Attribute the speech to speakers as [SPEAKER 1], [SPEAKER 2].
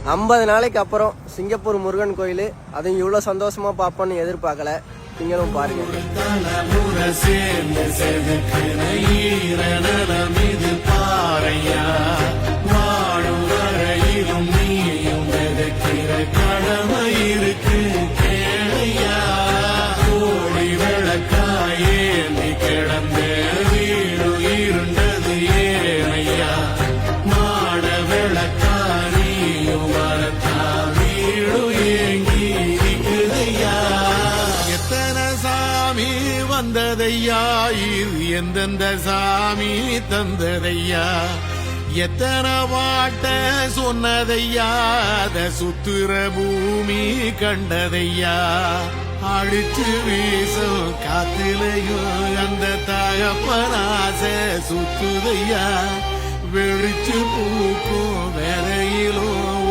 [SPEAKER 1] 50 நாளைக்கு அப்புறம் சிங்கப்பூர் முருகன் கோயில், அதுவும் இவ்வளோ சந்தோஷமா பார்ப்போன்னு எதிர்பார்க்கல. நீங்களும் பாருங்க.
[SPEAKER 2] கடமை இருக்கு கேளையா, கோடி விளக்காயே நீ கிடந்த வீடு இருண்டது ஏனையா, மாட விளக்காரியும் வரத்தா வீடு ஏங்கி இருக்குதையா. எத்தனை சாமி வந்ததையா, இது எந்தெந்த சாமி தந்ததையா, எத்தனை பாட்ட சொன்னதையா, அத சுத்துற பூமி கண்டதையா, அடிச்சு வீசும் காத்திலையும் அந்த தகப்பனாச சுத்துதையா, வெளிச்சு பூக்கும் வேலையிலும்